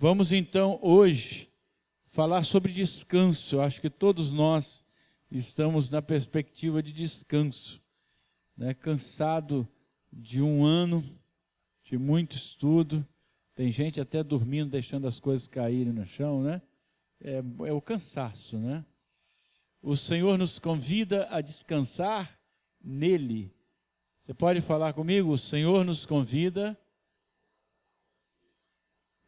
Vamos então hoje falar sobre descanso. Eu acho que todos nós estamos na perspectiva de descanso, né? Cansado de um ano de muito estudo, tem gente até dormindo, deixando as coisas caírem no chão, né? É o cansaço, né? O Senhor nos convida a descansar nele. Você pode falar comigo? O Senhor nos convida.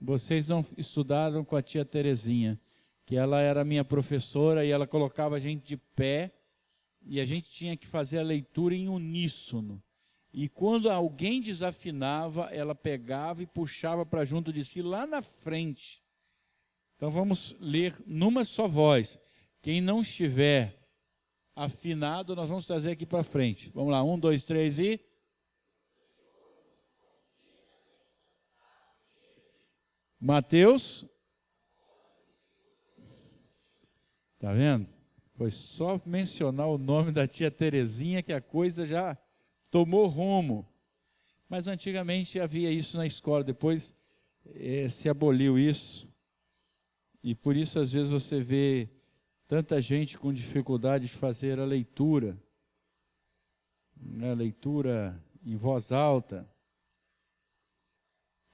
Vocês não estudaram com a tia Terezinha, que ela era minha professora e ela colocava a gente de pé e a gente tinha que fazer a leitura em uníssono. E quando alguém desafinava, ela pegava e puxava para junto de si lá na frente. Então vamos ler numa só voz. Quem não estiver afinado, nós vamos trazer aqui para frente. Vamos lá, 1, 2, 3 e... Mateus. Tá vendo? Foi só mencionar o nome da tia Terezinha que a coisa já tomou rumo. Mas antigamente havia isso na escola, depois se aboliu isso. E por isso às vezes você vê tanta gente com dificuldade de fazer a leitura. A leitura em voz alta.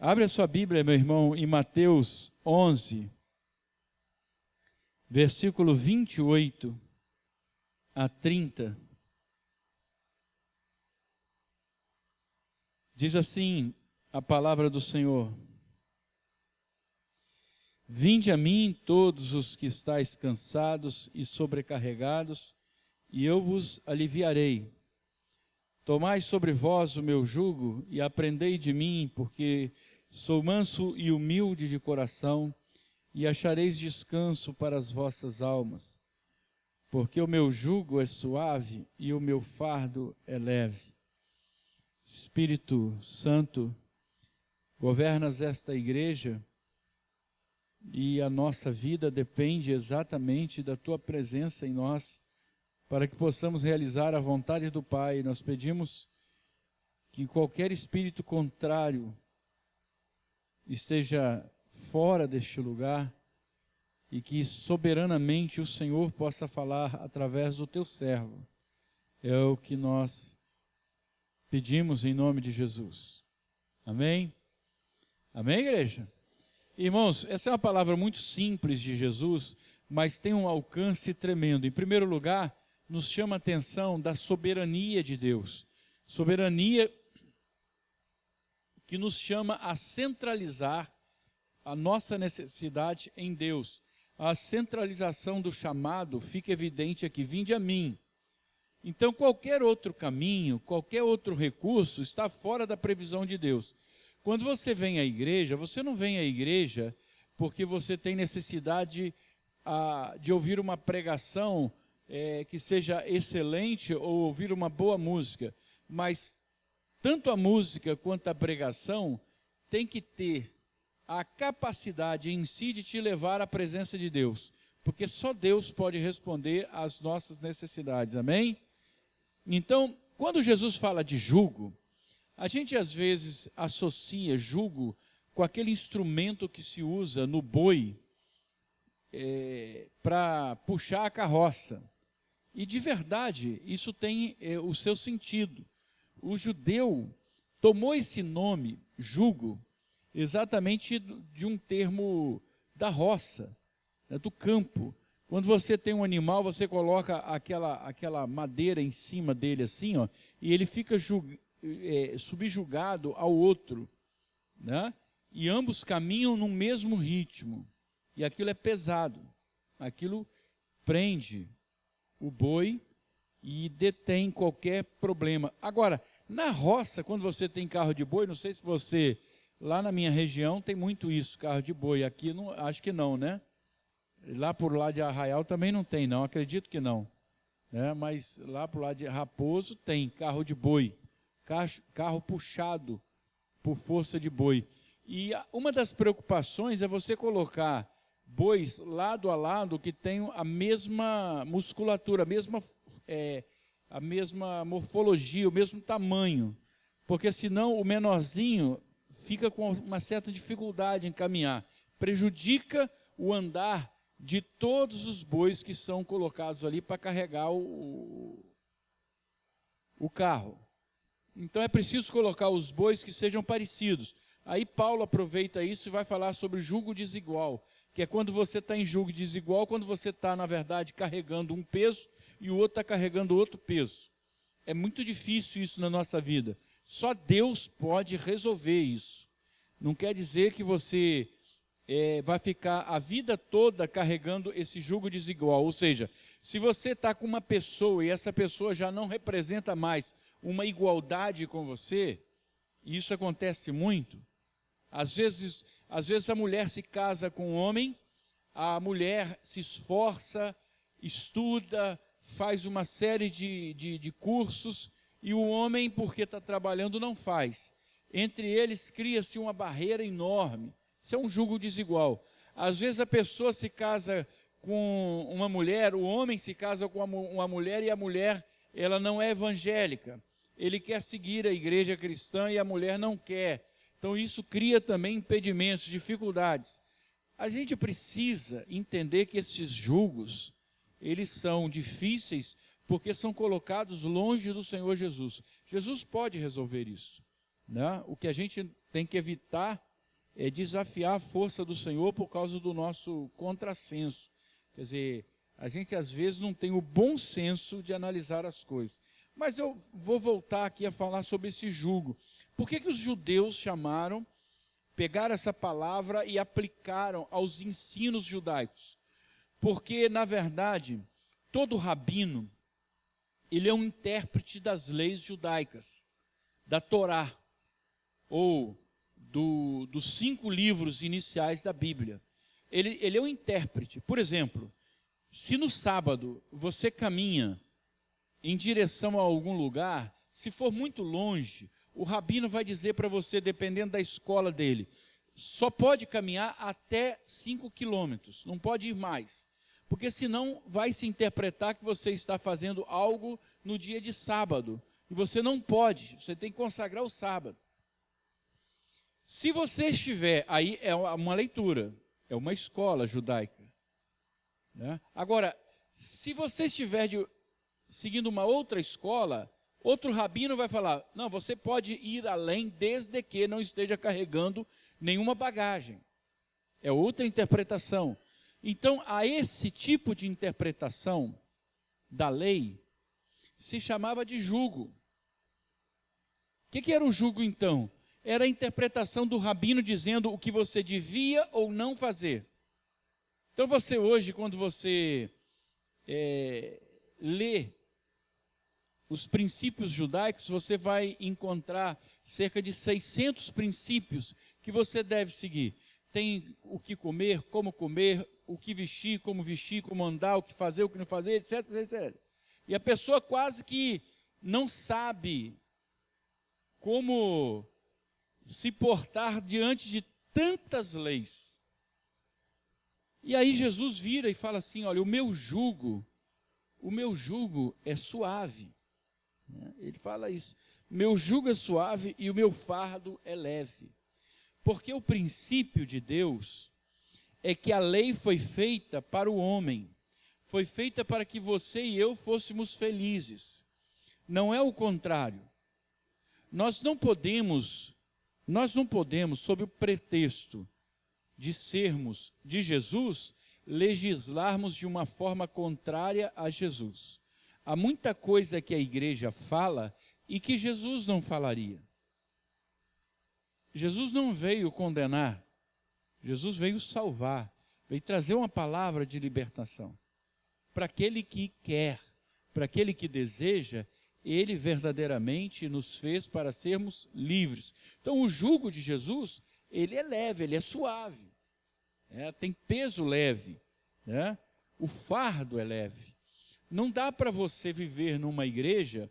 Abre a sua Bíblia, meu irmão, em Mateus 11, versículo 28 a 30. Diz assim a palavra do Senhor: Vinde a mim todos os que estáis cansados e sobrecarregados, e eu vos aliviarei. Tomai sobre vós o meu jugo e aprendei de mim, porque sou manso e humilde de coração, e achareis descanso para as vossas almas. Porque o meu jugo é suave e o meu fardo é leve. Espírito Santo, governas esta igreja, e a nossa vida depende exatamente da Tua presença em nós, para que possamos realizar a vontade do Pai. Nós pedimos que qualquer espírito contrário esteja fora deste lugar e que soberanamente o Senhor possa falar através do Teu servo. É o que nós pedimos em nome de Jesus. Amém? Amém, igreja? Irmãos, essa é uma palavra muito simples de Jesus, mas tem um alcance tremendo. Em primeiro lugar, nos chama a atenção da soberania de Deus. Soberania que nos chama a centralizar a nossa necessidade em Deus. A centralização do chamado fica evidente aqui: vinde a mim. Então qualquer outro caminho, qualquer outro recurso está fora da previsão de Deus. Quando você vem à igreja, você não vem à igreja porque você tem necessidade de ouvir uma pregação que seja excelente ou ouvir uma boa música, mas tanto a música quanto a pregação tem que ter a capacidade em si de te levar à presença de Deus, porque só Deus pode responder às nossas necessidades, amém? Então, quando Jesus fala de jugo, a gente às vezes associa jugo com aquele instrumento que se usa no boi para puxar a carroça. E de verdade, isso tem o seu sentido. O judeu tomou esse nome, jugo, exatamente de um termo da roça, né, do campo. Quando você tem um animal, você coloca aquela madeira em cima dele assim, ó, e ele fica subjugado ao outro, né? E ambos caminham no mesmo ritmo. E aquilo é pesado. Aquilo prende o boi e detém qualquer problema. Agora, na roça, quando você tem carro de boi, não sei se você, lá na minha região tem muito isso, carro de boi. Aqui não, acho que não, né? Lá por lá de Arraial também não tem, não, acredito que não, né? Mas lá por lá de Raposo tem carro de boi, carro puxado por força de boi. E uma das preocupações é você colocar bois lado a lado que tenham a mesma musculatura, a mesma morfologia, o mesmo tamanho, porque senão o menorzinho fica com uma certa dificuldade em caminhar. prejudica o andar de todos os bois que são colocados ali para carregar o carro. Então é preciso colocar os bois que sejam parecidos. Aí Paulo aproveita isso e vai falar sobre o jugo desigual, que é quando você está em jugo desigual, quando você está, na verdade, carregando um peso e o outro está carregando outro peso. É muito difícil isso na nossa vida. Só Deus pode resolver isso. Não quer dizer que você vai ficar a vida toda carregando esse jugo desigual. Ou seja, se você está com uma pessoa e essa pessoa já não representa mais uma igualdade com você, e isso acontece muito. Às vezes a mulher se casa com um homem, a mulher se esforça, estuda, faz uma série de cursos, e o homem, porque está trabalhando, não faz. Entre eles cria-se uma barreira enorme. Isso é um jugo desigual. Às vezes a pessoa se casa com uma mulher, o homem se casa com uma mulher e a mulher, ela não é evangélica. Ele quer seguir a igreja cristã e a mulher não quer. Então isso cria também impedimentos, dificuldades. A gente precisa entender que esses julgos, eles são difíceis porque são colocados longe do Senhor Jesus. Jesus pode resolver isso, né? O que a gente tem que evitar é desafiar a força do Senhor por causa do nosso contrassenso. Quer dizer, a gente às vezes não tem o bom senso de analisar as coisas. Mas eu vou voltar aqui a falar sobre esse jugo. Por que os judeus pegaram essa palavra e aplicaram aos ensinos judaicos? Porque, na verdade, todo rabino, ele é um intérprete das leis judaicas, da Torá, ou dos 5 livros iniciais da Bíblia. Ele é um intérprete. Por exemplo, se no sábado você caminha em direção a algum lugar, se for muito longe, o rabino vai dizer para você, dependendo da escola dele, só pode caminhar até 5 quilômetros, não pode ir mais. Porque senão vai se interpretar que você está fazendo algo no dia de sábado. E você não pode, você tem que consagrar o sábado. Se você estiver, aí é uma leitura, é uma escola judaica, né? Agora, se você estiver seguindo uma outra escola, outro rabino vai falar, não, você pode ir além desde que não esteja carregando nenhuma bagagem. É outra interpretação. Então, a esse tipo de interpretação da lei, se chamava de jugo. O que era o jugo, então? Era a interpretação do rabino dizendo o que você devia ou não fazer. Então, você hoje, quando você lê os princípios judaicos, você vai encontrar cerca de 600 princípios que você deve seguir. Tem o que comer, o que vestir, como andar, o que fazer, o que não fazer, etc, etc. E a pessoa quase que não sabe como se portar diante de tantas leis. E aí Jesus vira e fala assim, olha, o meu jugo é suave. Ele fala isso. Meu jugo é suave e o meu fardo é leve. Porque o princípio de Deus é que a lei foi feita para o homem. Foi feita para que você e eu fôssemos felizes. Não é o contrário. Nós não podemos, sob o pretexto de sermos de Jesus, legislarmos de uma forma contrária a Jesus. Há muita coisa que a igreja fala e que Jesus não falaria. Jesus não veio condenar, Jesus veio salvar, veio trazer uma palavra de libertação. Para aquele que quer, para aquele que deseja, ele verdadeiramente nos fez para sermos livres. Então o jugo de Jesus, ele é leve, ele é suave, tem peso leve, o fardo é leve. Não dá para você viver numa igreja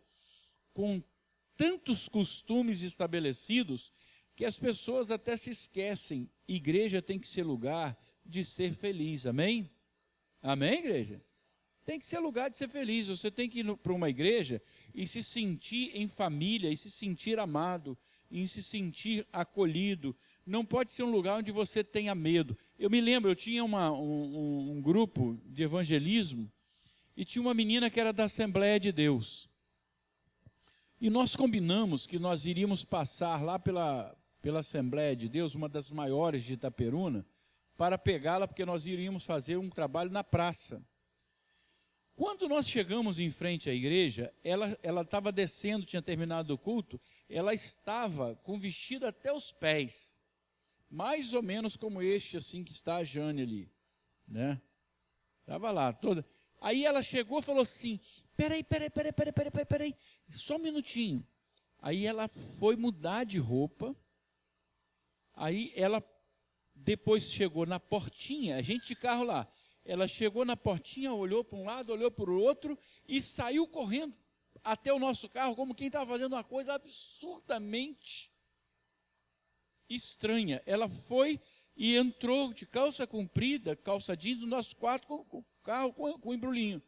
com tantos costumes estabelecidos que as pessoas até se esquecem. Igreja tem que ser lugar de ser feliz, amém? Amém, igreja? Tem que ser lugar de ser feliz. Você tem que ir para uma igreja e se sentir em família, e se sentir amado, e se sentir acolhido. Não pode ser um lugar onde você tenha medo. Eu me lembro, eu tinha um grupo de evangelismo e tinha uma menina que era da Assembleia de Deus. E nós combinamos que nós iríamos passar lá pela Assembleia de Deus, uma das maiores de Itaperuna, para pegá-la, porque nós iríamos fazer um trabalho na praça. Quando nós chegamos em frente à igreja, ela estava descendo, tinha terminado o culto, ela estava com vestido até os pés, mais ou menos como este, assim, que está a Jane ali, né? Estava lá, toda. Aí ela chegou e falou assim, peraí, só um minutinho. Aí ela foi mudar de roupa, aí ela depois chegou na portinha, a gente de carro lá, ela chegou na portinha, olhou para um lado, olhou para o outro e saiu correndo até o nosso carro, como quem estava fazendo uma coisa absurdamente estranha. Ela foi e entrou de calça comprida, calça jeans, no nosso quarto com o carro com o embrulhinho.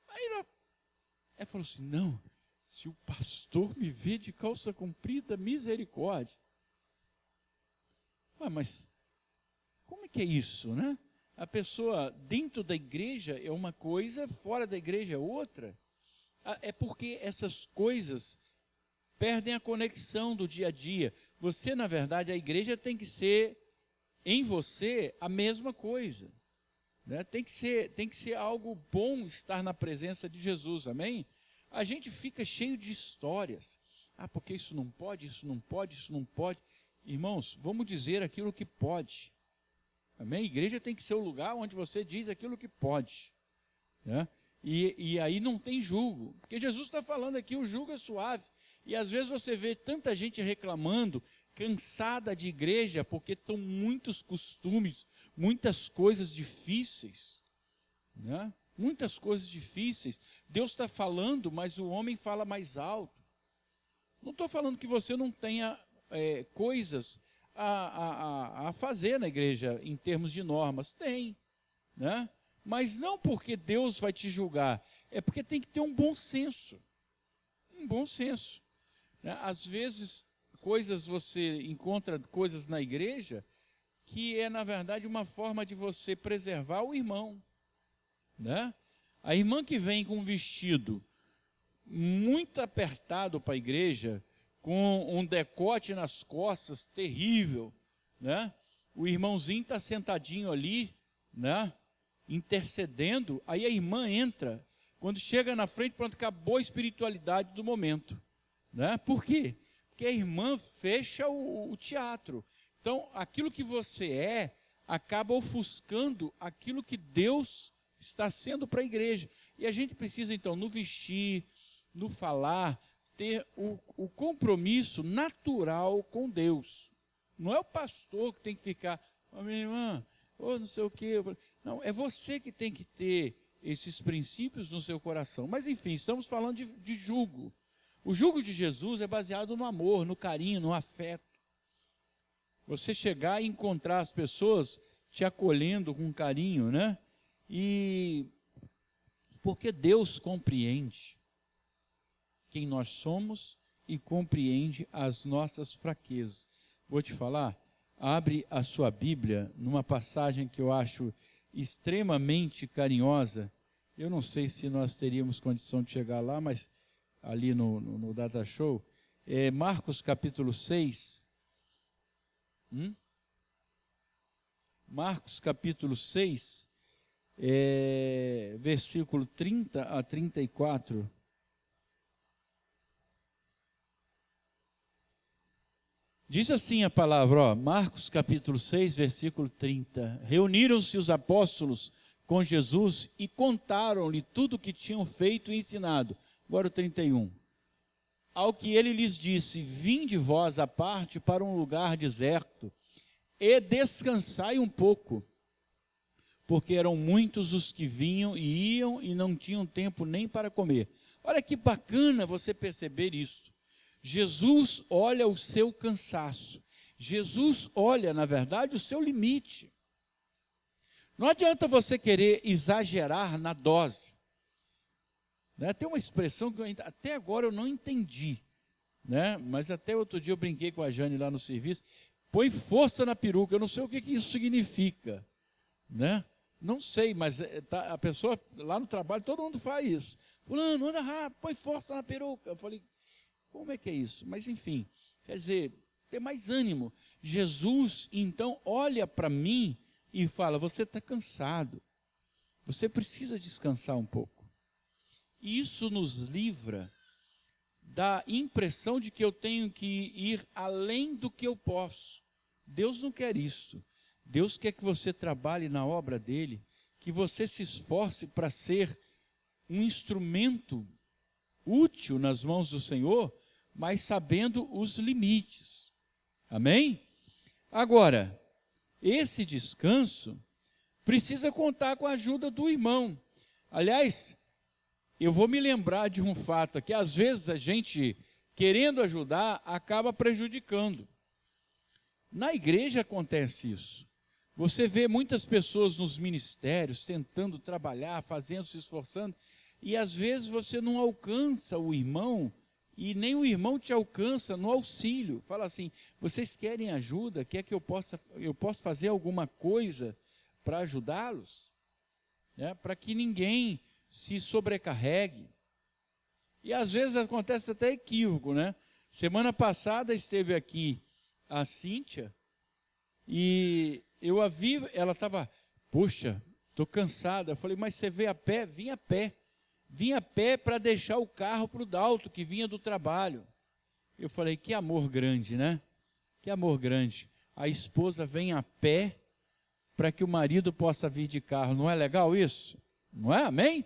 Aí ela falou assim, não, se o pastor me vê de calça comprida, misericórdia. Mas como é que é isso, né? A pessoa dentro da igreja é uma coisa, fora da igreja é outra. É porque essas coisas perdem a conexão do dia a dia. Você, na verdade, a igreja tem que ser em você a mesma coisa, né? Tem que ser algo bom estar na presença de Jesus, amém? A gente fica cheio de histórias. Porque isso não pode, isso não pode, isso não pode. Irmãos, vamos dizer aquilo que pode. Amém? A igreja tem que ser o lugar onde você diz aquilo que pode, né? E aí não tem julgo, porque Jesus está falando aqui, o jugo é suave. E às vezes você vê tanta gente reclamando, cansada de igreja, porque estão muitos costumes, muitas coisas difíceis, né? Muitas coisas difíceis. Deus está falando, mas o homem fala mais alto. Não estou falando que você não tenha coisas a fazer na igreja em termos de normas. Tem, né? Mas não porque Deus vai te julgar, é porque tem que ter um bom senso. Um bom senso, né? Às vezes, você encontra coisas na igreja que é, na verdade, uma forma de você preservar o irmão, né? A irmã que vem com um vestido muito apertado para a igreja, com um decote nas costas terrível, né? O irmãozinho está sentadinho ali, né? Intercedendo, aí a irmã entra, quando chega na frente, pronto, acabou a espiritualidade do momento, né? Por quê? Porque a irmã fecha o teatro. Então, aquilo que você acaba ofuscando aquilo que Deus está sendo para a igreja. E a gente precisa, então, no vestir, no falar, ter o compromisso natural com Deus. Não é o pastor que tem que ficar, minha irmã, não sei o quê. Não, é você que tem que ter esses princípios no seu coração. Mas, enfim, estamos falando de jugo. O jugo de Jesus é baseado no amor, no carinho, no afeto. Você chegar e encontrar as pessoas te acolhendo com carinho, né? E porque Deus compreende quem nós somos e compreende as nossas fraquezas. Vou te falar, abre a sua Bíblia numa passagem que eu acho extremamente carinhosa. Eu não sei se nós teríamos condição de chegar lá, mas ali no Data Show, Marcos capítulo 6. Marcos capítulo 6, versículo 30 a 34. Diz assim a palavra, Marcos capítulo 6, versículo 30. Reuniram-se os apóstolos com Jesus e contaram-lhe tudo o que tinham feito e ensinado. Agora o 31. Ao que ele lhes disse, vinde vós à parte para um lugar deserto e descansai um pouco, porque eram muitos os que vinham e iam e não tinham tempo nem para comer. Olha que bacana você perceber isso. Jesus olha o seu cansaço. Jesus olha, na verdade, o seu limite. Não adianta você querer exagerar na dose, né? Tem uma expressão que até agora eu não entendi, né? Mas até outro dia eu brinquei com a Jane lá no serviço. põe força na peruca. Eu não sei o que isso significa, né? Não sei, mas a pessoa lá no trabalho, todo mundo faz isso. Fulano, anda rápido, põe força na peruca. Eu falei, como é que é isso? Mas enfim, quer dizer, ter mais ânimo. Jesus, então, olha para mim e fala, você está cansado. Você precisa descansar um pouco. E isso nos livra da impressão de que eu tenho que ir além do que eu posso. Deus não quer isso. Deus quer que você trabalhe na obra dele, que você se esforce para ser um instrumento útil nas mãos do Senhor, mas sabendo os limites. Amém? Agora, esse descanso precisa contar com a ajuda do irmão. Aliás, eu vou me lembrar de um fato aqui, às vezes a gente, querendo ajudar, acaba prejudicando. Na igreja acontece isso. Você vê muitas pessoas nos ministérios tentando trabalhar, fazendo, se esforçando, e às vezes você não alcança o irmão, e nem o irmão te alcança no auxílio. Fala assim, vocês querem ajuda? Quer que eu possa fazer alguma coisa para ajudá-los? Para que ninguém se sobrecarregue. E às vezes acontece até equívoco, né? Semana passada esteve aqui a Cíntia, e eu a vi, ela estava, puxa, estou cansada. Eu falei, mas você veio a pé? Vim a pé. Vim a pé para deixar o carro para o Dalto, que vinha do trabalho. Eu falei, que amor grande, né? Que amor grande. A esposa vem a pé para que o marido possa vir de carro. Não é legal isso? Não é? Amém?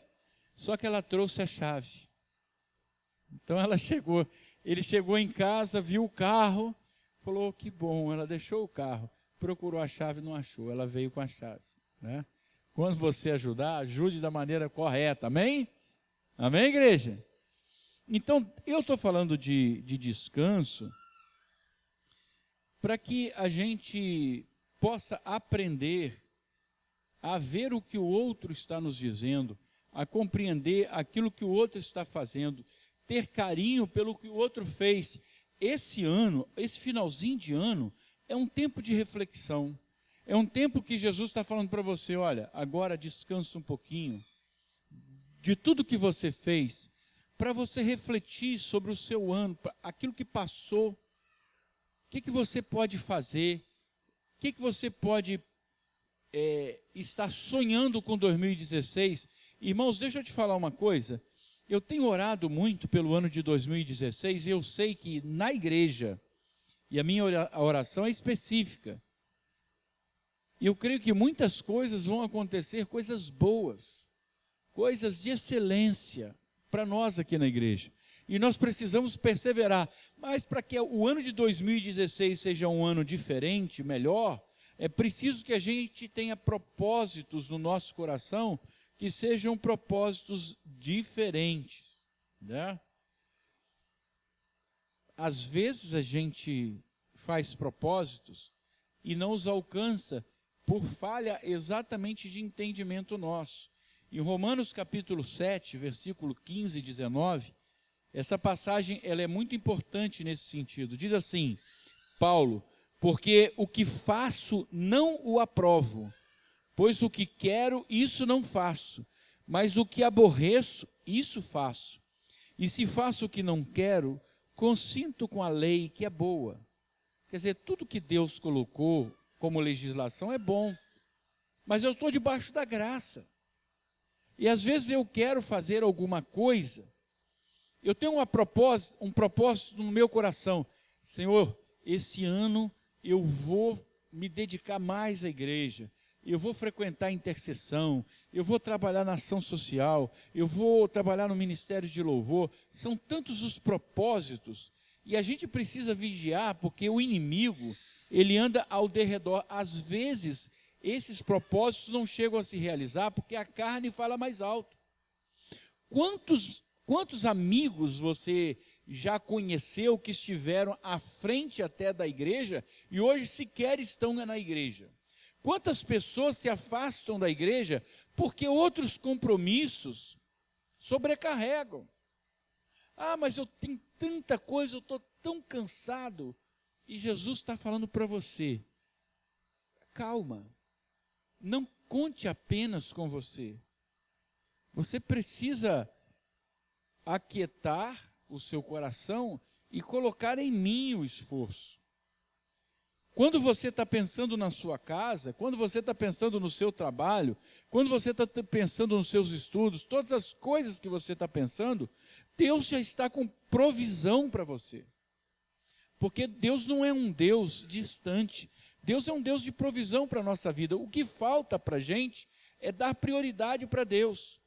Só que ela trouxe a chave. Então ela chegou, ele chegou em casa, viu o carro, falou, que bom, ela deixou o carro, procurou a chave, não achou, ela veio com a chave, né? Quando você ajudar, ajude da maneira correta, amém? Amém, igreja? Então, eu estou falando de descanso para que a gente possa aprender a ver o que o outro está nos dizendo, a compreender aquilo que o outro está fazendo, ter carinho pelo que o outro fez. Esse ano, esse finalzinho de ano, é um tempo de reflexão. É um tempo que Jesus está falando para você, olha, agora descansa um pouquinho de tudo que você fez, para você refletir sobre o seu ano, aquilo que passou, o que você pode fazer, o que você pode estar sonhando com 2016. Irmãos, deixa eu te falar uma coisa, eu tenho orado muito pelo ano de 2016 e eu sei que na igreja, e a minha oração é específica, e eu creio que muitas coisas vão acontecer, coisas boas, coisas de excelência para nós aqui na igreja. E nós precisamos perseverar. Mas para que o ano de 2016 seja um ano diferente, melhor, é preciso que a gente tenha propósitos no nosso coração que sejam propósitos diferentes, né? Às vezes a gente faz propósitos e não os alcança por falha exatamente de entendimento nosso. Em Romanos capítulo 7, versículo 15 e 19, essa passagem ela é muito importante nesse sentido. Diz assim, Paulo, porque o que faço não o aprovo, pois o que quero, isso não faço, mas o que aborreço, isso faço. E se faço o que não quero, consinto com a lei que é boa. Quer dizer, tudo que Deus colocou como legislação é bom, mas eu estou debaixo da graça. E às vezes eu quero fazer alguma coisa, eu tenho um propósito no meu coração. Senhor, esse ano eu vou me dedicar mais à igreja, eu vou frequentar a intercessão, eu vou trabalhar na ação social, eu vou trabalhar no ministério de louvor. São tantos os propósitos, e a gente precisa vigiar, porque o inimigo, ele anda ao derredor. Às vezes, esses propósitos não chegam a se realizar, porque a carne fala mais alto. Quantos amigos você já conheceu que estiveram à frente até da igreja, e hoje sequer estão na igreja? Quantas pessoas se afastam da igreja porque outros compromissos sobrecarregam? Ah, mas eu tenho tanta coisa, eu estou tão cansado. E Jesus está falando para você, calma, não conte apenas com você. Você precisa aquietar o seu coração e colocar em mim o esforço. Quando você está pensando na sua casa, quando você está pensando no seu trabalho, quando você está pensando nos seus estudos, todas as coisas que você está pensando, Deus já está com provisão para você. Porque Deus não é um Deus distante, Deus é um Deus de provisão para a nossa vida. O que falta para a gente é dar prioridade para Deus,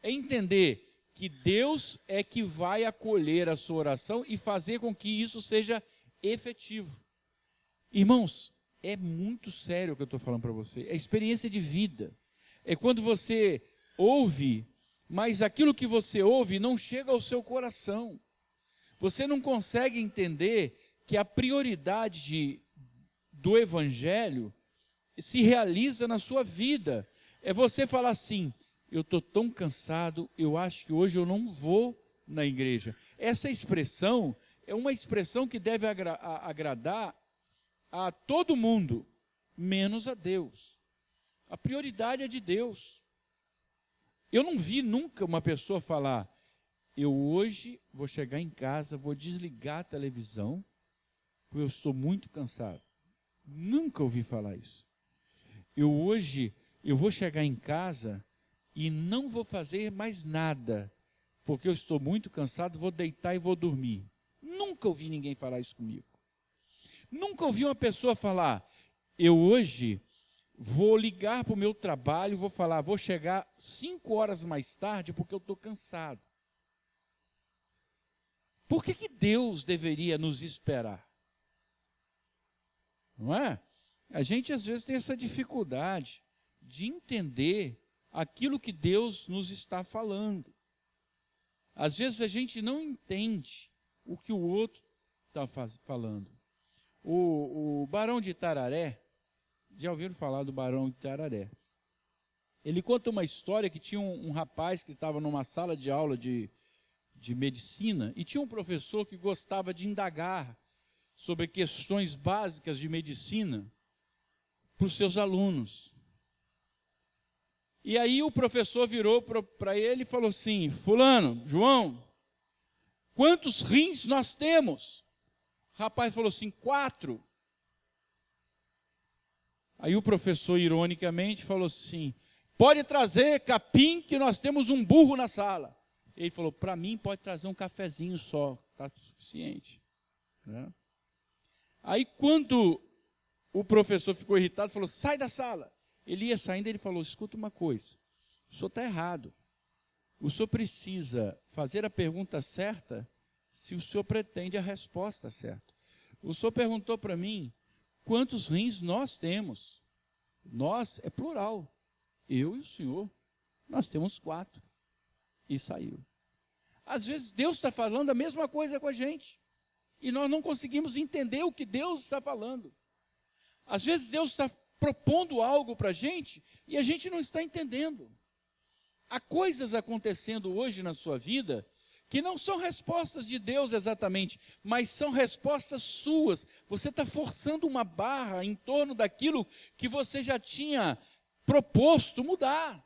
é entender que Deus é que vai acolher a sua oração e fazer com que isso seja efetivo. Irmãos, é muito sério o que eu estou falando para você, é experiência de vida, é quando você ouve, mas aquilo que você ouve não chega ao seu coração, você não consegue entender que a prioridade do Evangelho se realiza na sua vida, é você falar assim, eu estou tão cansado, eu acho que hoje eu não vou na igreja. Essa expressão é uma expressão que deve agradar a todo mundo, menos a Deus. A prioridade é de Deus. Eu não vi nunca uma pessoa falar, eu hoje vou chegar em casa, vou desligar a televisão, porque eu estou muito cansado. Nunca ouvi falar isso. Hoje eu vou chegar em casa e não vou fazer mais nada, porque eu estou muito cansado, vou deitar e vou dormir. Nunca ouvi ninguém falar isso comigo. Nunca ouvi uma pessoa falar, eu hoje vou ligar para o meu trabalho, vou falar, vou chegar 5 horas mais tarde porque eu estou cansado. Por que Deus deveria nos esperar? Não é? A gente às vezes tem essa dificuldade de entender aquilo que Deus nos está falando. Às vezes a gente não entende o que o outro está falando. O Barão de Itararé, já ouviram falar do Barão de Itararé? Ele conta uma história que tinha um rapaz que estava numa sala de aula de medicina e tinha um professor que gostava de indagar sobre questões básicas de medicina para os seus alunos. E aí o professor virou para ele e falou assim, fulano, João, quantos rins nós temos? O rapaz falou assim, 4. Aí o professor, ironicamente, falou assim, pode trazer capim que nós temos um burro na sala. Ele falou, para mim pode trazer um cafezinho só, está suficiente. Né? Aí quando o professor ficou irritado, falou, sai da sala. Ele ia saindo, ele falou, escuta uma coisa, o senhor está errado. O senhor precisa fazer a pergunta certa se o senhor pretende a resposta certa. O senhor perguntou para mim, quantos rins nós temos? Nós é plural, eu e o senhor, nós temos 4. E saiu. Às vezes Deus está falando a mesma coisa com a gente, e nós não conseguimos entender o que Deus está falando. Às vezes Deus está propondo algo para a gente, e a gente não está entendendo. Há coisas acontecendo hoje na sua vida, que não são respostas de Deus exatamente, mas são respostas suas. Você está forçando uma barra em torno daquilo que você já tinha proposto mudar.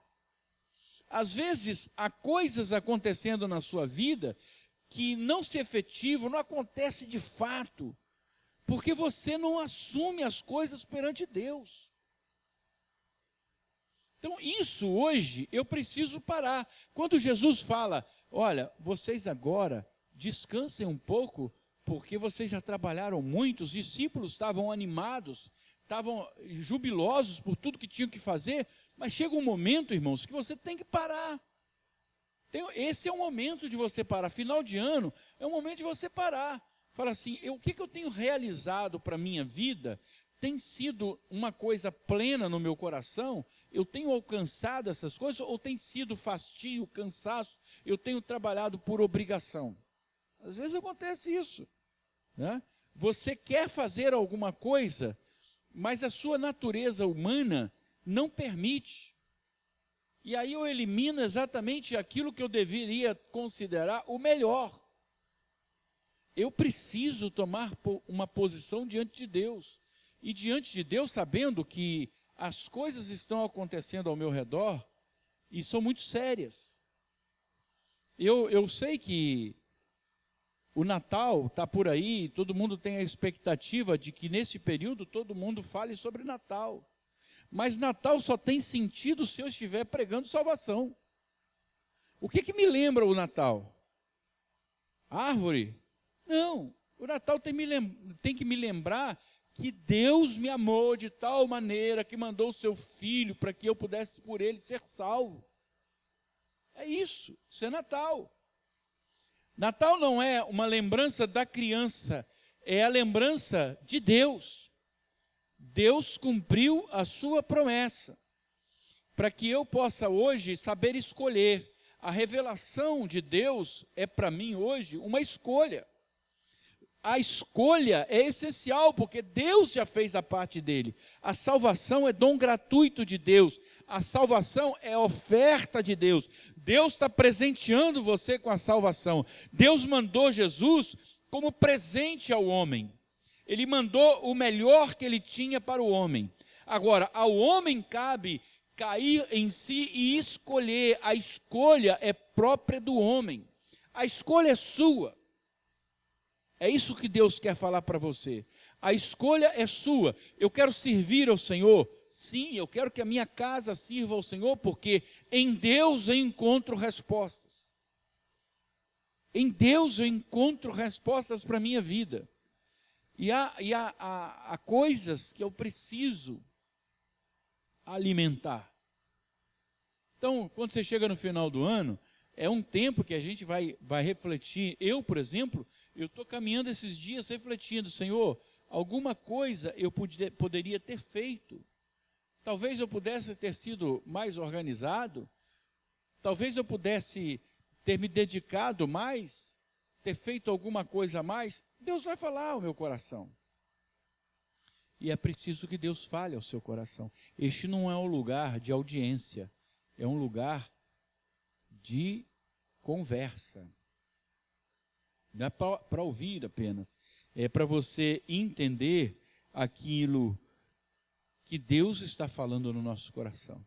Às vezes, há coisas acontecendo na sua vida que não se efetivam, não acontece de fato, porque você não assume as coisas perante Deus. Então, isso hoje eu preciso parar. Quando Jesus fala, olha, vocês agora descansem um pouco, porque vocês já trabalharam muito, os discípulos estavam animados, estavam jubilosos por tudo que tinham que fazer, mas chega um momento, irmãos, que você tem que parar. Esse é o momento de você parar. Final de ano é o momento de você parar. Fala assim, o que eu tenho realizado para a minha vida tem sido uma coisa plena no meu coração? Eu tenho alcançado essas coisas ou tem sido fastio, cansaço? Eu tenho trabalhado por obrigação? Às vezes acontece isso, né? Você quer fazer alguma coisa, mas a sua natureza humana não permite. E aí eu elimino exatamente aquilo que eu deveria considerar o melhor. eu preciso tomar uma posição diante de Deus. E diante de Deus, sabendo que as coisas estão acontecendo ao meu redor e são muito sérias. Eu sei que o Natal está por aí, todo mundo tem a expectativa de que nesse período todo mundo fale sobre Natal. Mas Natal só tem sentido se eu estiver pregando salvação. O que me lembra o Natal? Árvore? Não, o Natal tem que me lembrar que Deus me amou de tal maneira que mandou o seu Filho para que eu pudesse por ele ser salvo. É isso é Natal. Natal não é uma lembrança da criança, é a lembrança de Deus. Deus cumpriu a sua promessa, para que eu possa hoje saber escolher. A revelação de Deus é para mim hoje uma escolha. A escolha é essencial, porque Deus já fez a parte dele. A salvação é dom gratuito de Deus. A salvação é oferta de Deus. Deus está presenteando você com a salvação. Deus mandou Jesus como presente ao homem. Ele mandou o melhor que ele tinha para o homem. Agora, ao homem cabe cair em si e escolher. A escolha é própria do homem. A escolha é sua. É isso que Deus quer falar para você. A escolha é sua. Eu quero servir ao Senhor. Sim, eu quero que a minha casa sirva ao Senhor, porque em Deus eu encontro respostas. Em Deus eu encontro respostas para a minha vida. E há coisas que eu preciso alimentar. Então, quando você chega no final do ano, é um tempo que a gente vai refletir. Eu, por exemplo, eu estou caminhando esses dias refletindo, Senhor, alguma coisa eu poderia ter feito. Talvez eu pudesse ter sido mais organizado. Talvez eu pudesse ter me dedicado mais, ter feito alguma coisa a mais. Deus vai falar ao meu coração. E é preciso que Deus fale ao seu coração. Este não é um lugar de audiência, é um lugar de conversa. Não é para ouvir apenas, é para você entender aquilo que Deus está falando no nosso coração.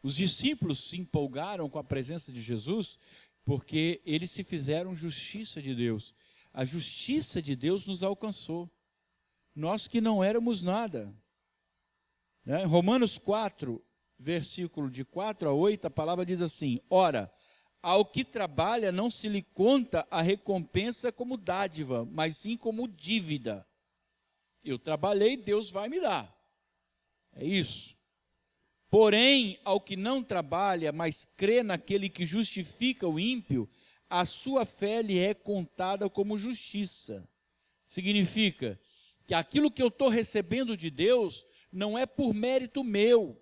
Os discípulos se empolgaram com a presença de Jesus porque eles se fizeram justiça de Deus. A justiça de Deus nos alcançou. Nós que não éramos nada. Né? Romanos 4, versículo de 4 a 8, a palavra diz assim: ora, ao que trabalha não se lhe conta a recompensa como dádiva, mas sim como dívida. Eu trabalhei, Deus vai me dar. É isso. Porém, ao que não trabalha, mas crê naquele que justifica o ímpio, a sua fé lhe é contada como justiça. Significa que aquilo que eu estou recebendo de Deus não é por mérito meu.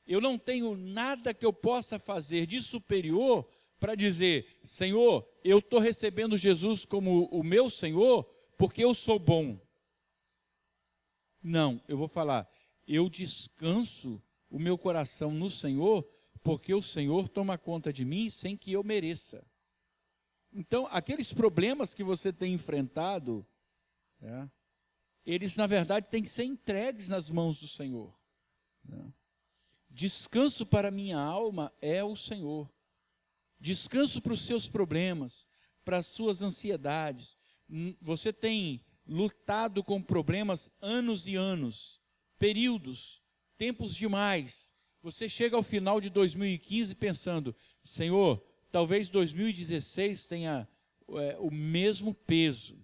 Eu não tenho nada que eu possa fazer de superior para dizer, Senhor, eu estou recebendo Jesus como o meu Senhor porque eu sou bom. Não, eu vou falar, eu descanso o meu coração no Senhor, porque o Senhor toma conta de mim sem que eu mereça. Então, aqueles problemas que você tem enfrentado, né, eles na verdade têm que ser entregues nas mãos do Senhor. Né? Descanso para a minha alma é o Senhor. Descanso para os seus problemas, para as suas ansiedades. Você tem lutado com problemas anos e anos, períodos, tempos demais. Você chega ao final de 2015 pensando, Senhor, talvez 2016 tenha o mesmo peso.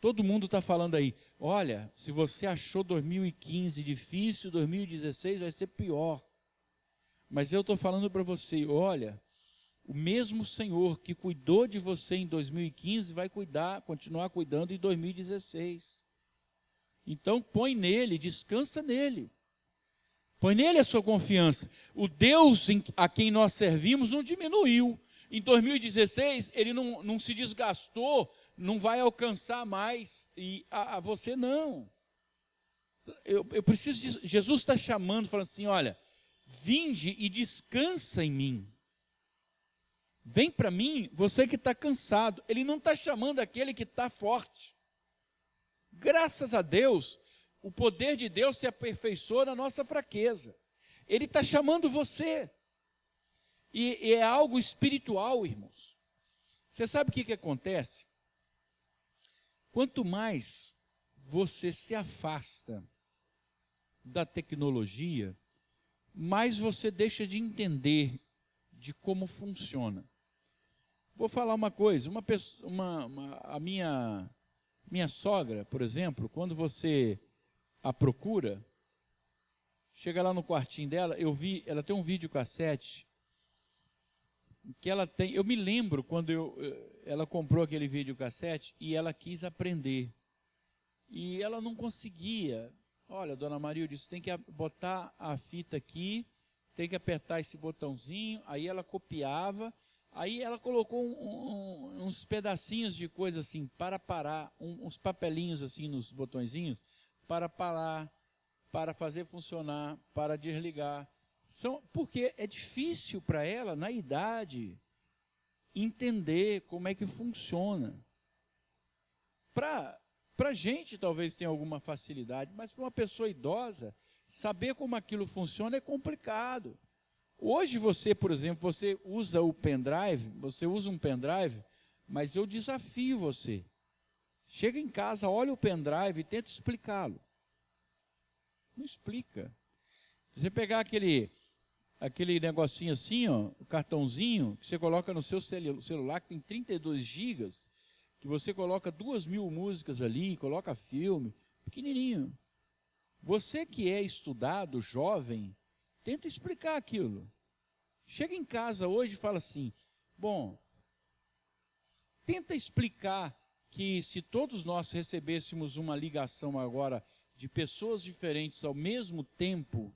Todo mundo está falando aí, olha, se você achou 2015 difícil, 2016 vai ser pior. Mas eu estou falando para você, olha, o mesmo Senhor que cuidou de você em 2015 vai continuar cuidando em 2016. Então põe nele, descansa nele. Põe nele a sua confiança. O Deus a quem nós servimos não diminuiu. Em 2016 ele não se desgastou, não vai alcançar mais e a você não. Eu preciso disso. Jesus está chamando, falando assim, olha, vinde e descansa em mim. Vem para mim, você que está cansado. Ele não está chamando aquele que está forte. Graças a Deus, o poder de Deus se aperfeiçoa na nossa fraqueza. Ele está chamando você. E é algo espiritual, irmãos. Você sabe o que acontece? Quanto mais você se afasta da tecnologia, mais você deixa de entender de como funciona. Vou falar uma coisa, a minha sogra, por exemplo, quando você a procura, chega lá no quartinho dela, ela tem um videocassete que ela tem. Eu me lembro quando ela comprou aquele videocassete e ela quis aprender. E ela não conseguia. Olha, dona Maria, eu disse, tem que botar a fita aqui, tem que apertar esse botãozinho, aí ela copiava, aí ela colocou uns pedacinhos de coisa assim, para parar, uns papelinhos assim nos botõezinhos, para parar, para fazer funcionar, para desligar. Porque é difícil para ela, na idade, entender como é que funciona. Para a gente talvez tenha alguma facilidade, mas para uma pessoa idosa, saber como aquilo funciona é complicado. Hoje você, por exemplo, você usa um pendrive, mas eu desafio você. Chega em casa, olha o pendrive e tenta explicá-lo. Não explica. Você pegar aquele negocinho assim, ó, o cartãozinho, que você coloca no seu celular, que tem 32 gigas, que você coloca 2.000 músicas ali, coloca filme, pequenininho. Você que é estudado, jovem, tenta explicar aquilo. Chega em casa hoje e fala assim, bom, tenta explicar que se todos nós recebêssemos uma ligação agora de pessoas diferentes ao mesmo tempo,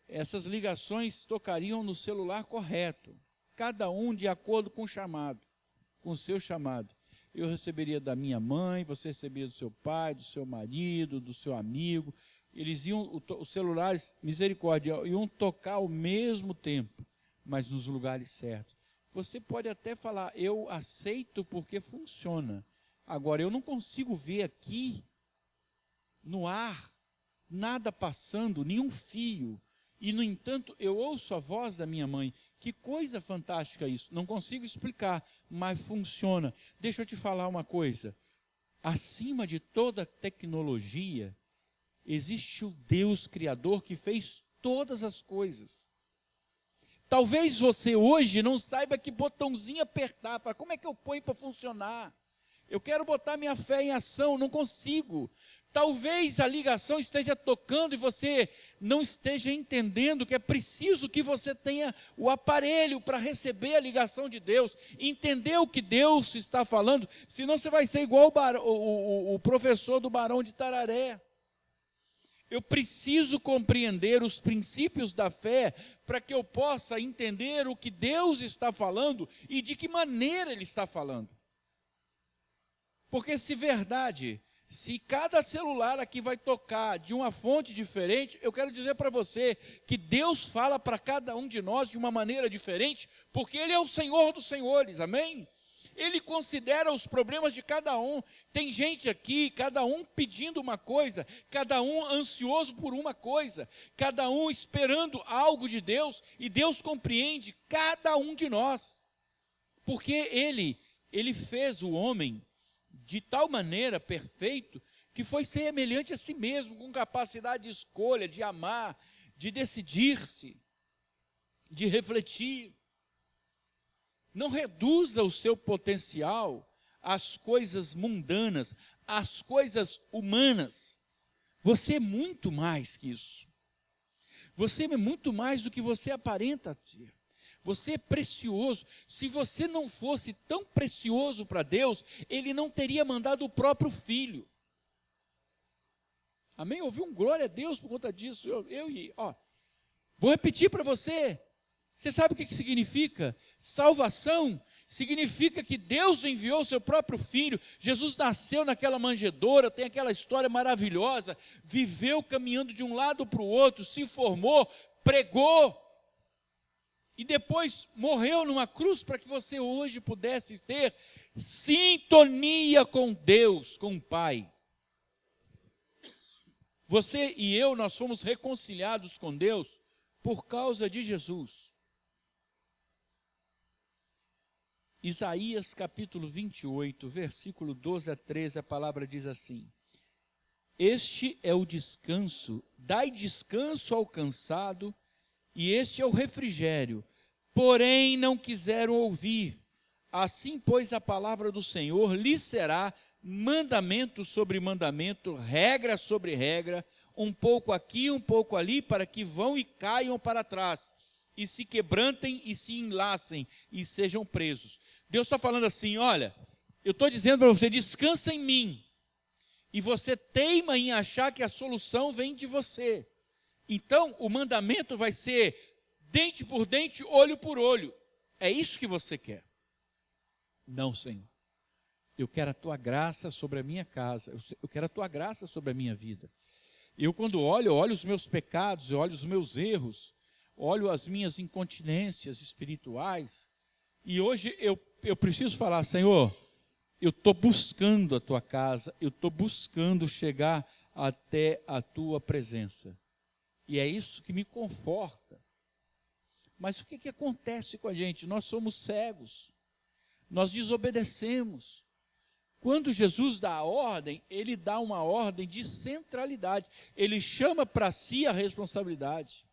essas ligações tocariam no celular correto, cada um de acordo com o chamado, com o seu chamado. Eu receberia da minha mãe, você receberia do seu pai, do seu marido, do seu amigo. Eles os celulares, misericórdia, iam tocar ao mesmo tempo, mas nos lugares certos. Você pode até falar, eu aceito porque funciona. Agora, eu não consigo ver aqui, no ar, nada passando, nenhum fio. E, no entanto, eu ouço a voz da minha mãe. Que coisa fantástica isso. Não consigo explicar, mas funciona. Deixa eu te falar uma coisa. Acima de toda tecnologia, existe o Deus Criador que fez todas as coisas. Talvez você hoje não saiba que botãozinho apertar. Fala, como é que eu ponho para funcionar? Eu quero botar minha fé em ação, não consigo. Talvez a ligação esteja tocando e você não esteja entendendo que é preciso que você tenha o aparelho para receber a ligação de Deus, entender o que Deus está falando, senão você vai ser igual o professor do Barão de Tararé. Eu preciso compreender os princípios da fé para que eu possa entender o que Deus está falando e de que maneira Ele está falando. Porque se cada celular aqui vai tocar de uma fonte diferente, eu quero dizer para você que Deus fala para cada um de nós de uma maneira diferente, porque Ele é o Senhor dos senhores, amém? Ele considera os problemas de cada um. Tem gente aqui, cada um pedindo uma coisa, cada um ansioso por uma coisa, cada um esperando algo de Deus, e Deus compreende cada um de nós, porque Ele fez o homem de tal maneira perfeito, que foi semelhante a si mesmo, com capacidade de escolha, de amar, de decidir-se, de refletir. Não reduza o seu potencial às coisas mundanas, às coisas humanas. Você é muito mais que isso. Você é muito mais do que você aparenta ser. Você é precioso. Se você não fosse tão precioso para Deus, Ele não teria mandado o próprio Filho. Amém? Ouviu um glória a Deus por conta disso. Vou repetir para você. Você sabe o que significa? Salvação significa que Deus enviou o seu próprio Filho. Jesus nasceu naquela manjedoura, tem aquela história maravilhosa, viveu caminhando de um lado para o outro, se formou, pregou. e depois morreu numa cruz para que você hoje pudesse ter sintonia com Deus, com o Pai. Você e eu, nós fomos reconciliados com Deus por causa de Jesus. Isaías capítulo 28, versículo 12 a 13, a palavra diz assim: este é o descanso, dai descanso ao cansado, e este é o refrigério, porém não quiseram ouvir. Assim, pois, a palavra do Senhor lhes será mandamento sobre mandamento, regra sobre regra, um pouco aqui, um pouco ali, para que vão e caiam para trás, e se quebrantem e se enlacem, e sejam presos. Deus está falando assim, olha, eu estou dizendo para você, descansa em mim, e você teima em achar que a solução vem de você. Então, o mandamento vai ser dente por dente, olho por olho. É isso que você quer. Não, Senhor. Eu quero a tua graça sobre a minha casa. Eu quero a tua graça sobre a minha vida. Eu, quando olho os meus pecados, eu olho os meus erros, olho as minhas incontinências espirituais. E hoje eu preciso falar, Senhor, eu estou buscando a tua casa, eu estou buscando chegar até a tua presença. E é isso que me conforta. Mas o que acontece com a gente? Nós somos cegos, nós desobedecemos. Quando Jesus dá a ordem, ele dá uma ordem de centralidade. Ele chama para si a responsabilidade.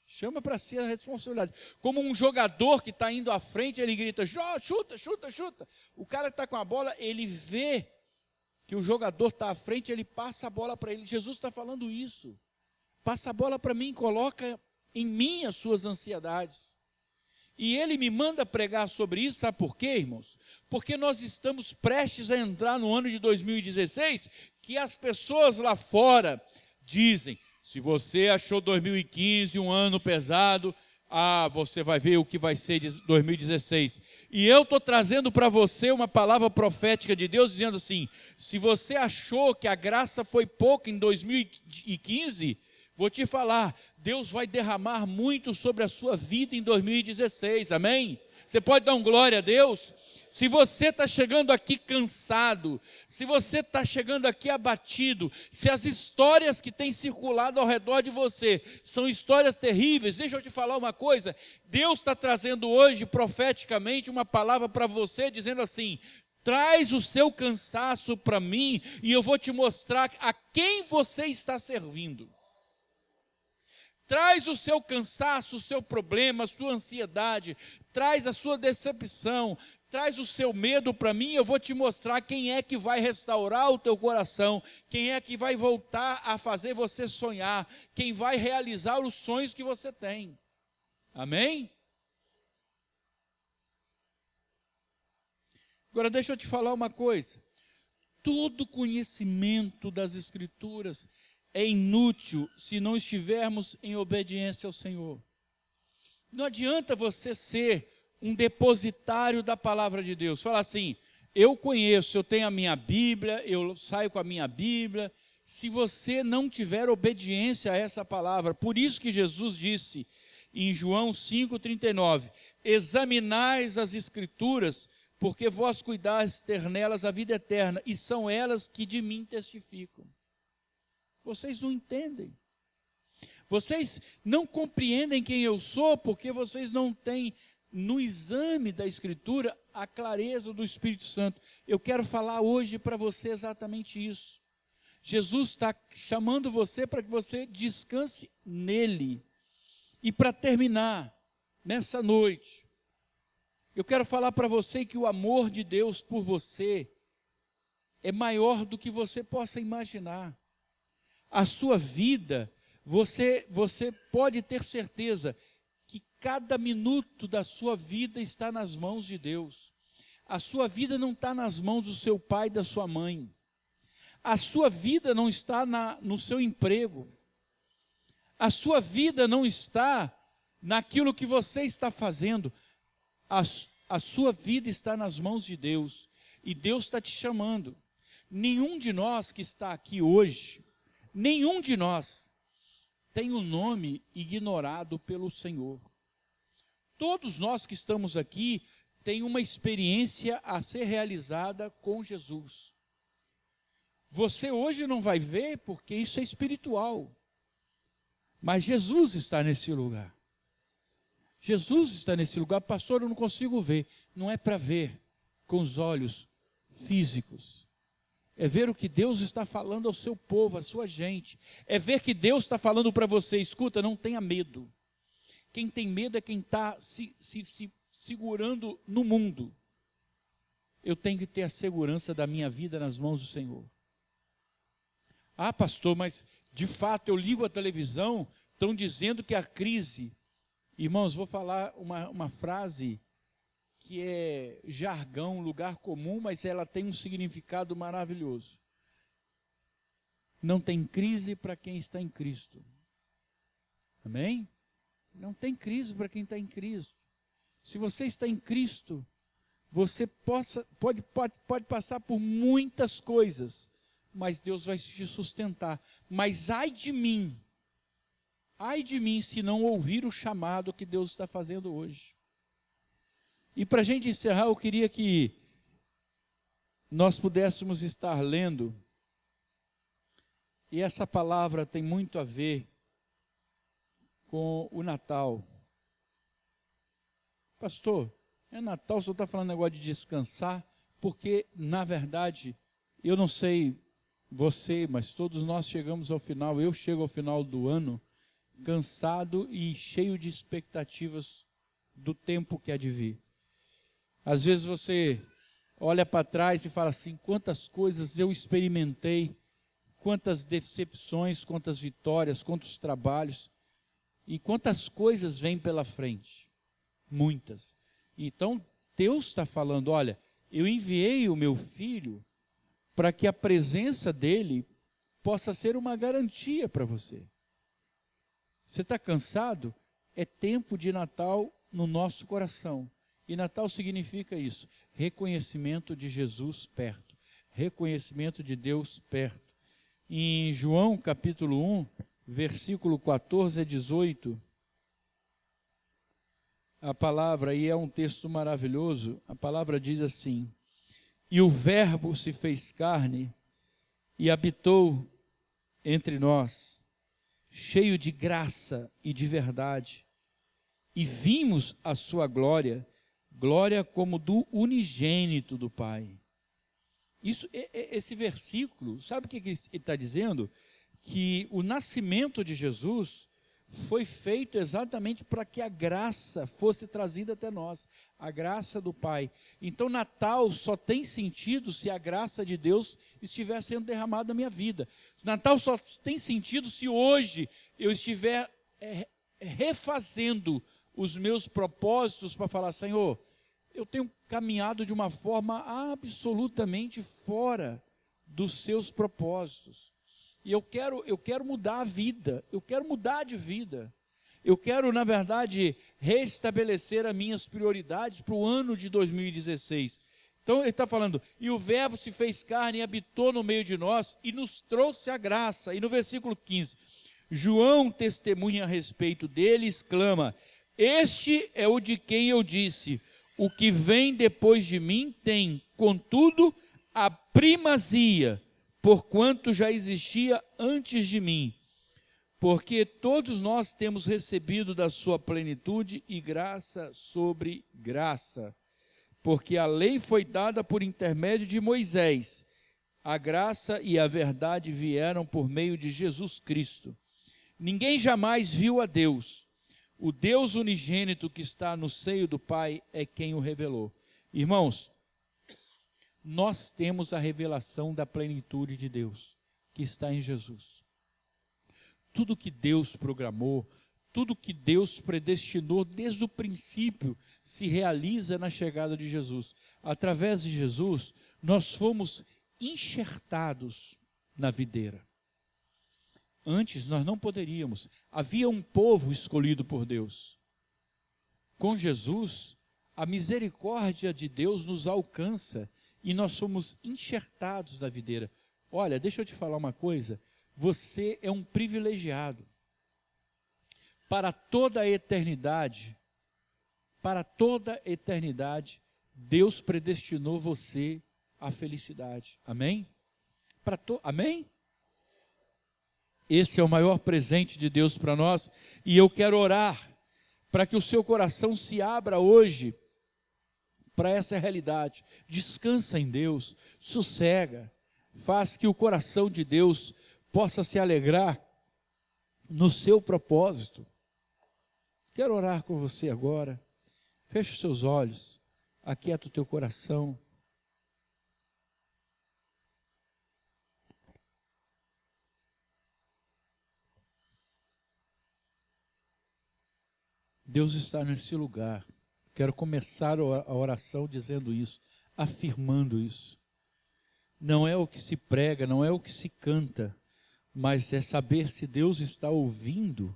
Chama para si a responsabilidade. Como um jogador que está indo à frente, ele grita, chuta, chuta, chuta. O cara que está com a bola, ele vê que o jogador está à frente, ele passa a bola para ele. Jesus está falando isso. Passa a bola para mim, coloca em mim as suas ansiedades. E ele me manda pregar sobre isso, sabe por quê, irmãos? Porque nós estamos prestes a entrar no ano de 2016, que as pessoas lá fora dizem, se você achou 2015 um ano pesado, você vai ver o que vai ser de 2016. E eu estou trazendo para você uma palavra profética de Deus, dizendo assim, se você achou que a graça foi pouca em 2015, vou te falar, Deus vai derramar muito sobre a sua vida em 2016, amém? Você pode dar um glória a Deus? Se você está chegando aqui cansado, se você está chegando aqui abatido, se as histórias que têm circulado ao redor de você são histórias terríveis, deixa eu te falar uma coisa, Deus está trazendo hoje profeticamente uma palavra para você, dizendo assim, traz o seu cansaço para mim e eu vou te mostrar a quem você está servindo. Traz o seu cansaço, o seu problema, a sua ansiedade, traz a sua decepção, traz o seu medo para mim, eu vou te mostrar quem é que vai restaurar o teu coração, quem é que vai voltar a fazer você sonhar, quem vai realizar os sonhos que você tem. Amém? Agora deixa eu te falar uma coisa, todo conhecimento das Escrituras é inútil se não estivermos em obediência ao Senhor. Não adianta você ser um depositário da palavra de Deus. Fala assim, eu conheço, eu tenho a minha Bíblia, eu saio com a minha Bíblia. Se você não tiver obediência a essa palavra, por isso que Jesus disse em João 5,39, examinais as Escrituras, porque vós cuidais ter nelas a vida eterna, e são elas que de mim testificam. Vocês não entendem. Vocês não compreendem quem eu sou, porque vocês não têm no exame da Escritura a clareza do Espírito Santo. Eu quero falar hoje para você exatamente isso. Jesus está chamando você para que você descanse nele. E para terminar, nessa noite, eu quero falar para você que o amor de Deus por você é maior do que você possa imaginar. A sua vida, você pode ter certeza que cada minuto da sua vida está nas mãos de Deus. A sua vida não está nas mãos do seu pai e da sua mãe. A sua vida não está no seu emprego. A sua vida não está naquilo que você está fazendo. A sua vida está nas mãos de Deus. E Deus está te chamando. Nenhum de nós que está aqui hoje, nenhum de nós tem o nome ignorado pelo Senhor. Todos nós que estamos aqui tem uma experiência a ser realizada com Jesus. Você hoje não vai ver porque isso é espiritual. Mas Jesus está nesse lugar. Jesus está nesse lugar. Pastor, eu não consigo ver. Não é para ver com os olhos físicos. É ver o que Deus está falando ao seu povo, à sua gente. É ver que Deus está falando para você. Escuta, não tenha medo. Quem tem medo é quem está se segurando no mundo. Eu tenho que ter a segurança da minha vida nas mãos do Senhor. Ah, pastor, mas de fato eu ligo a televisão, estão dizendo que a crise... Irmãos, vou falar uma frase que é jargão, lugar comum, mas ela tem um significado maravilhoso. Não tem crise para quem está em Cristo. Amém? Não tem crise para quem está em Cristo. Se você está em Cristo, você pode passar por muitas coisas, mas Deus vai te sustentar. Mas ai de mim se não ouvir o chamado que Deus está fazendo hoje. E para a gente encerrar, eu queria que nós pudéssemos estar lendo, e essa palavra tem muito a ver com o Natal. Pastor, é Natal, o senhor está falando negócio de descansar, porque, na verdade, eu não sei você, mas todos nós chegamos ao final, eu chego ao final do ano, cansado e cheio de expectativas do tempo que há de vir. Às vezes você olha para trás e fala assim, quantas coisas eu experimentei, quantas decepções, quantas vitórias, quantos trabalhos, e quantas coisas vêm pela frente. Muitas. Então, Deus está falando, olha, eu enviei o meu filho para que a presença dele possa ser uma garantia para você. Você está cansado? É tempo de Natal no nosso coração. E Natal significa isso, reconhecimento de Jesus perto, reconhecimento de Deus perto. Em João capítulo 1, versículo 14 a 18, a palavra, e é um texto maravilhoso, a palavra diz assim, e o verbo se fez carne e habitou entre nós, cheio de graça e de verdade, e vimos a sua glória, glória como do unigênito do Pai. Esse versículo, sabe o que ele está dizendo? Que o nascimento de Jesus foi feito exatamente para que a graça fosse trazida até nós, a graça do Pai. Então Natal só tem sentido se a graça de Deus estiver sendo derramada na minha vida. Natal só tem sentido se hoje eu estiver refazendo os meus propósitos para falar, Senhor, eu tenho caminhado de uma forma absolutamente fora dos seus propósitos. E eu quero mudar a vida, eu quero mudar de vida. Eu quero, na verdade, restabelecer as minhas prioridades para o ano de 2016. Então ele está falando, e o verbo se fez carne e habitou no meio de nós e nos trouxe a graça. E no versículo 15, João testemunha a respeito dele e exclama, este é o de quem eu disse, o que vem depois de mim tem, contudo, a primazia, porquanto já existia antes de mim, porque todos nós temos recebido da sua plenitude e graça sobre graça, porque a lei foi dada por intermédio de Moisés, a graça e a verdade vieram por meio de Jesus Cristo. Ninguém jamais viu a Deus, o Deus unigênito que está no seio do Pai é quem o revelou. Irmãos, nós temos a revelação da plenitude de Deus, que está em Jesus. Tudo que Deus programou, tudo que Deus predestinou desde o princípio, se realiza na chegada de Jesus. Através de Jesus, nós fomos enxertados na videira. Antes nós não poderíamos. Havia um povo escolhido por Deus. Com Jesus, a misericórdia de Deus nos alcança e nós somos enxertados na videira. Olha, deixa eu te falar uma coisa, você é um privilegiado. Para toda a eternidade, para toda a eternidade, Deus predestinou você à felicidade. Amém? Amém? Esse é o maior presente de Deus para nós, e eu quero orar para que o seu coração se abra hoje para essa realidade. Descansa em Deus, sossega, faz que o coração de Deus possa se alegrar no seu propósito. Quero orar com você agora. Feche os seus olhos, aquieta o teu coração. Deus está nesse lugar. Quero começar a oração dizendo isso, afirmando isso. Não é o que se prega, não é o que se canta, mas é saber se Deus está ouvindo,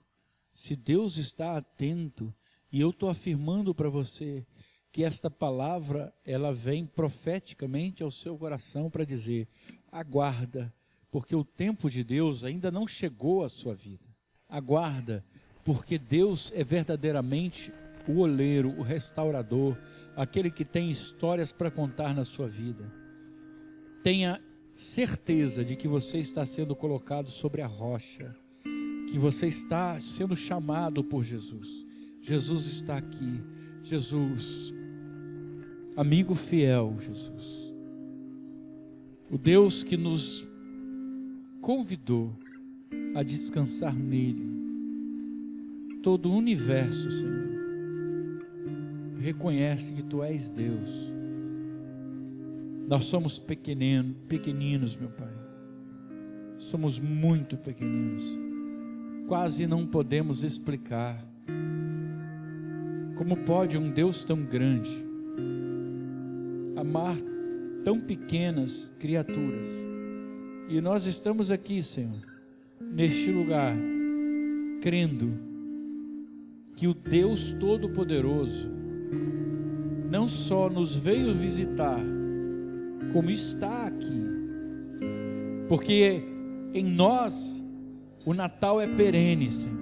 se Deus está atento. E eu estou afirmando para você que esta palavra, ela vem profeticamente ao seu coração para dizer: aguarda, porque o tempo de Deus ainda não chegou à sua vida. Aguarda, porque Deus é verdadeiramente o oleiro, o restaurador, aquele que tem histórias para contar na sua vida. Tenha certeza de que você está sendo colocado sobre a rocha, que você está sendo chamado por Jesus. Jesus está aqui. Jesus, amigo fiel, Jesus, o Deus que nos convidou a descansar nele. Todo o universo, Senhor, reconhece que Tu és Deus. Nós somos pequeninos, meu Pai. Somos muito pequeninos. Quase não podemos explicar como pode um Deus tão grande amar tão pequenas criaturas. E nós estamos aqui, Senhor, neste lugar, crendo que o Deus Todo-Poderoso não só nos veio visitar, como está aqui, porque em nós o Natal é perene, Senhor,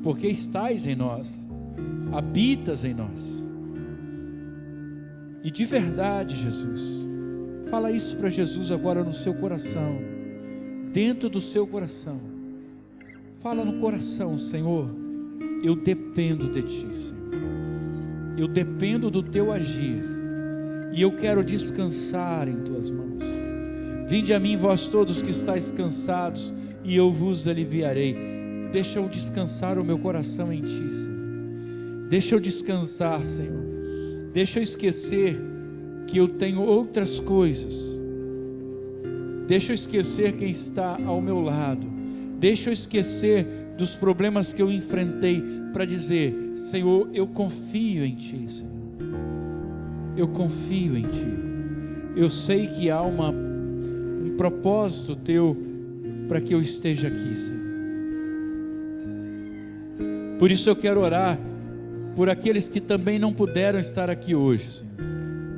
porque estás em nós, habitas em nós. E de verdade, Jesus, fala isso para Jesus agora no seu coração, dentro do seu coração. Fala no coração: Senhor, eu dependo de Ti, Senhor. Eu dependo do Teu agir. E eu quero descansar em Tuas mãos. Vinde a mim, vós todos que estáis cansados, e eu vos aliviarei. Deixa eu descansar o meu coração em Ti, Senhor. Deixa eu descansar, Senhor. Deixa eu esquecer que eu tenho outras coisas. Deixa eu esquecer quem está ao meu lado. Deixa eu esquecer dos problemas que eu enfrentei, para dizer: Senhor, eu confio em Ti, Senhor. Eu confio em Ti. Eu sei que há um propósito Teu para que eu esteja aqui, Senhor. Por isso eu quero orar por aqueles que também não puderam estar aqui hoje, Senhor.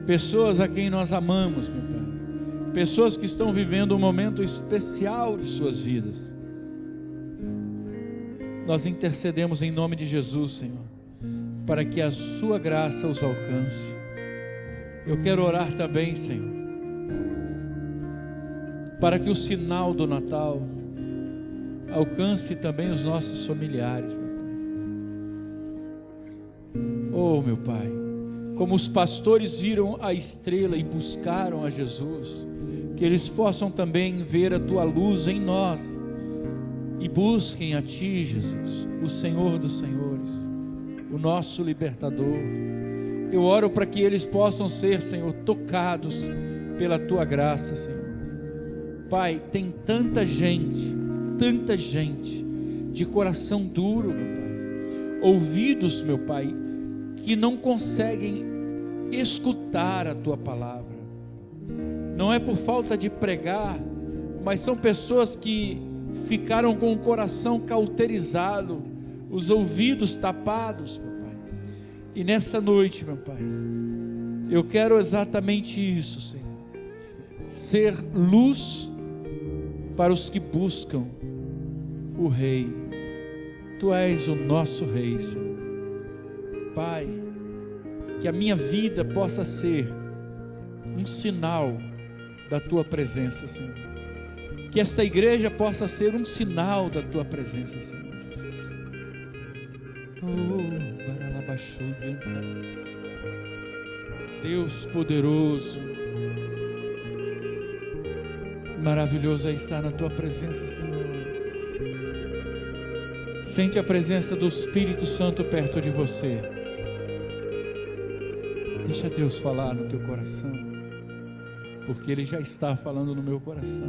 Pessoas a quem nós amamos, meu Pai. Pessoas que estão vivendo um momento especial de suas vidas. Nós intercedemos em nome de Jesus, Senhor, para que a Sua graça os alcance. Eu quero orar também, Senhor, para que o sinal do Natal alcance também os nossos familiares, meu Pai. Oh, meu Pai, como os pastores viram a estrela e buscaram a Jesus, que eles possam também ver a Tua luz em nós, e busquem a Ti, Jesus, o Senhor dos Senhores, o nosso libertador. Eu oro para que eles possam ser, Senhor, tocados pela Tua graça, Senhor. Pai, tem tanta gente de coração duro, meu Pai, ouvidos, meu Pai, que não conseguem escutar a Tua palavra. Não é por falta de pregar, mas são pessoas que ficaram com o coração cauterizado, os ouvidos tapados, meu Pai. E nessa noite, meu Pai, eu quero exatamente isso, Senhor. Ser luz para os que buscam o Rei. Tu és o nosso Rei, Senhor. Pai, que a minha vida possa ser um sinal da Tua presença, Senhor. Que esta igreja possa ser um sinal da Tua presença, Senhor Jesus. Deus poderoso, maravilhoso é estar na Tua presença, Senhor. Sente a presença do Espírito Santo perto de você. Deixa Deus falar no teu coração, porque Ele já está falando no meu coração.